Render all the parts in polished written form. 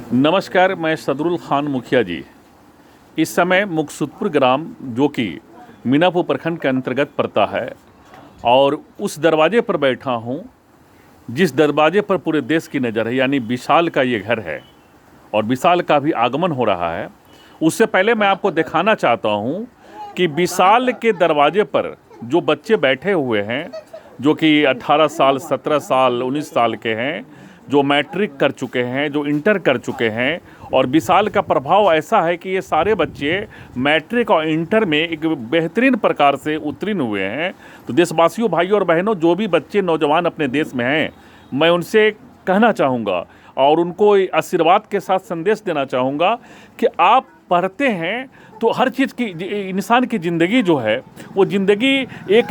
नमस्कार, मैं सदरुल खान मुखिया जी इस समय मुकसुदपुर ग्राम जो कि मीनापुर प्रखंड के अंतर्गत पड़ता है और उस दरवाजे पर बैठा हूँ जिस दरवाजे पर पूरे देश की नज़र है, यानी विशाल का ये घर है और विशाल का भी आगमन हो रहा है। उससे पहले मैं आपको दिखाना चाहता हूँ कि विशाल के दरवाजे पर जो बच्चे बैठे हुए हैं, जो कि 18 साल, 17 साल, 19 साल के हैं, जो मैट्रिक कर चुके हैं, जो इंटर कर चुके हैं, और विशाल का प्रभाव ऐसा है कि ये सारे बच्चे मैट्रिक और इंटर में एक बेहतरीन प्रकार से उत्तीर्ण हुए हैं। तो देशवासियों, भाइयों और बहनों, जो भी बच्चे नौजवान अपने देश में हैं, मैं उनसे कहना चाहूँगा और उनको आशीर्वाद के साथ संदेश देना चाहूँगा कि आप पढ़ते हैं तो हर चीज़ की, इंसान की ज़िंदगी जो है वो ज़िंदगी एक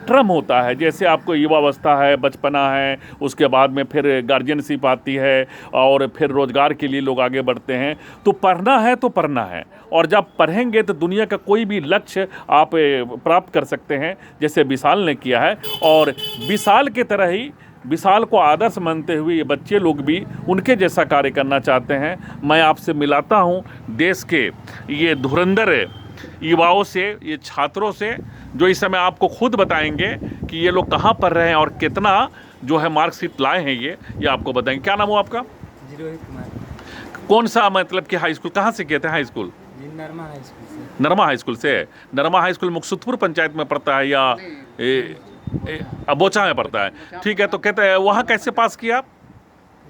ट्रम होता है। जैसे आपको युवावस्था है, बचपना है, उसके बाद में फिर गार्जियनशिप आती है और फिर रोज़गार के लिए लोग आगे बढ़ते हैं। तो पढ़ना है तो पढ़ना है, और जब पढ़ेंगे तो दुनिया का कोई भी लक्ष्य आप प्राप्त कर सकते हैं, जैसे विशाल ने किया है। और विशाल की तरह ही विशाल को आदर्श मानते हुए ये बच्चे लोग भी उनके जैसा कार्य करना चाहते हैं। मैं आपसे मिलाता हूँ देश के ये धुरंधर युवाओं से, ये छात्रों से, जो इस समय आपको खुद बताएंगे कि ये लोग कहाँ पढ़ रहे हैं और कितना जो है मार्कशीट लाए हैं ये आपको बताएंगे। क्या नाम हो आपका? रोहित कुमार। कौन सा मतलब कि हाई स्कूल कहाँ से किए थे? हाई स्कूल नरमा हाई स्कूल से। नरमा हाई स्कूल से। नरमा हाई स्कूल मुकसुदपुर पंचायत में पड़ता है या अबोचा में पड़ता है? ठीक है, तो कहते हैं वहाँ कैसे पास किया आप?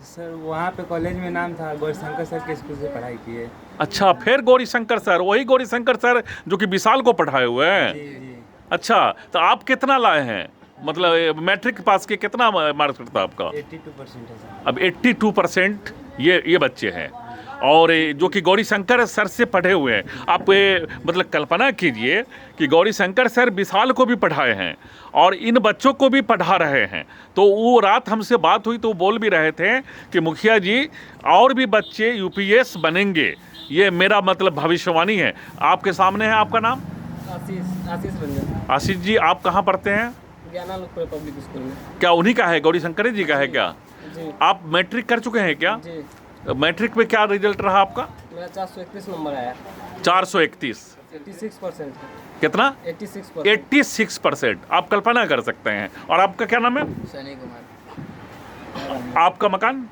सर वहाँ पे कॉलेज में नाम था, गौरीशंकर सर के स्कूल से पढ़ाई किए। अच्छा, फिर गौरीशंकर सर, वही गौरीशंकर सर जो कि विशाल को पढ़ाए हुए हैं। जी जी। अच्छा, तो आप कितना लाए हैं? मतलब मैट्रिक पास के कितना मार्क्स था आपका? 82% है सर। अब 82% ये बच्चे हैं, और जो कि गौरीशंकर सर से पढ़े हुए हैं। आप मतलब कल्पना कीजिए कि गौरीशंकर सर विशाल को भी पढ़ाए हैं और इन बच्चों को भी पढ़ा रहे हैं। तो वो रात हमसे बात हुई तो वो बोल भी रहे थे कि मुखिया जी और भी बच्चे यूपीएस बनेंगे, ये मेरा मतलब भविष्यवाणी है। आपके सामने है। आपका नाम? आशीष रंजन। आशीष जी, आप कहाँ पढ़ते हैं? ज्ञानालोक पब्लिक स्कूल में। क्या उन्हीं का है, गौरीशंकर जी का है क्या? जी। आप मैट्रिक कर चुके हैं क्या? जी। मैट्रिक में क्या रिजल्ट रहा आपका? मेरा 431 नंबर आया। 431। 86%। कितना? 86%। 86%। आप कल्पना कर सकते हैं। और आपका क्या नाम है? सनी कुमार। आपका मकान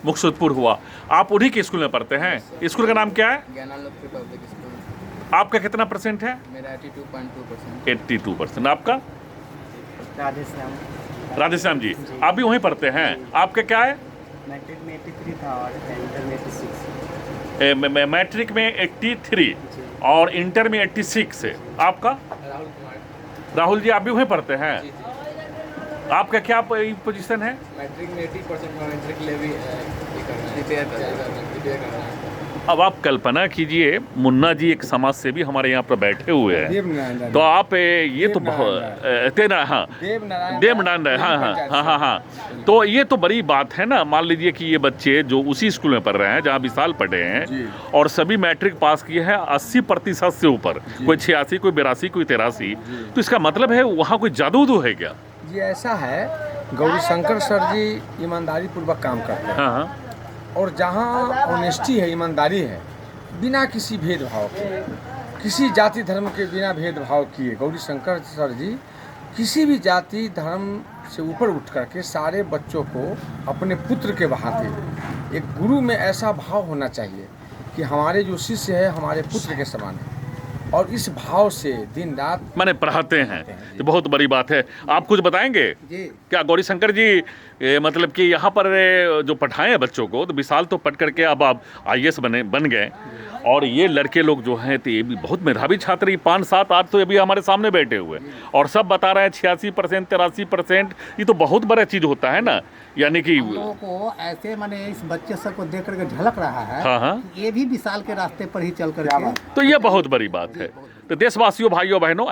मुकसुदपुर हुआ। आप उन्हीं के स्कूल में पढ़ते हैं। स्कूल का नाम क्या है? Gyanalok public school. आपका कितना परसेंट है? मेरा 82.2%। 82%। आपका? राधेश्याम। राधेश्याम जी, आप भी वहीं पढ़ते हैं। आपका क्या है? मैट्रिक में 83 था और इंटर में 86। मैट्रिक में 83 और इंटर में 86 है। आपका? राहुल कुमार। राहुल जी, आप भी वहीं पढ़ते हैं। आपका क्या पोजीशन है? मैट्रिक में 80% और इंटर के लिए भी प्रिपेयर कर रहा है। अब आप कल्पना कीजिए, मुन्ना जी एक समाज सेवी हमारे यहाँ पर बैठे हुए हैं। तो आप ये तो बहुत तेरा, हाँ, देवनारायण, हाँ। तो ये तो बड़ी बात है ना। मान लीजिए कि ये बच्चे जो उसी स्कूल में पढ़ रहे हैं जहाँ विशाल पढ़े हैं और सभी मैट्रिक पास किए हैं 80% से ऊपर, कोई 86, कोई 82, कोई 83। तो इसका मतलब है वहाँ कोई जादू है क्या? जी ऐसा है, गौरीशंकर सर जी ईमानदारी पूर्वक काम करते हैं। हाँ। और जहाँ ऑनेस्टी है, ईमानदारी है, बिना किसी भेदभाव के, किसी जाति धर्म के बिना भेदभाव किए, गौरीशंकर सर जी किसी भी जाति धर्म से ऊपर उठ करके सारे बच्चों को अपने पुत्र के बहाते, एक गुरु में ऐसा भाव होना चाहिए कि हमारे जो शिष्य है हमारे पुत्र के समान है, और इस भाव से दिन रात मैंने पढ़ाते हैं। तो बहुत बड़ी बात है। आप कुछ बताएंगे? जी। क्या गौरीशंकर जी मतलब कि यहाँ पर जो पढ़ाए हैं बच्चों को, तो विशाल तो पढ़ करके अब आप IAS बन गए, और ये लड़के लोग जो हैं तो ये भी बहुत मेधावी छात्र, 5, 7, 8 तो अभी हमारे सामने बैठे हुए, और सब बता रहे हैं 86%, 83%। ये तो बहुत बड़ा चीज़ होता है ना, यानी कि हम लोगों को ऐसे माने इस बच्चे सब को देख करके झलक रहा है। हाँ। ये भी विशाल के रास्ते पर ही चल करके, तो ये बहुत बड़ी बात है। तो देशवासियों, भाइयों बहनों,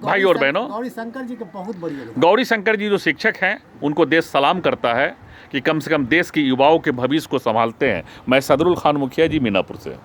भाई और बहनों, गौरीशंकर जी के बहुत बड़ी योगदान। गौरीशंकर जी जो शिक्षक हैं उनको देश सलाम करता है कि कम से कम देश के युवाओं के भविष्य को संभालते हैं। मैं सदरुल खान मुखिया जी, मीनापुर से।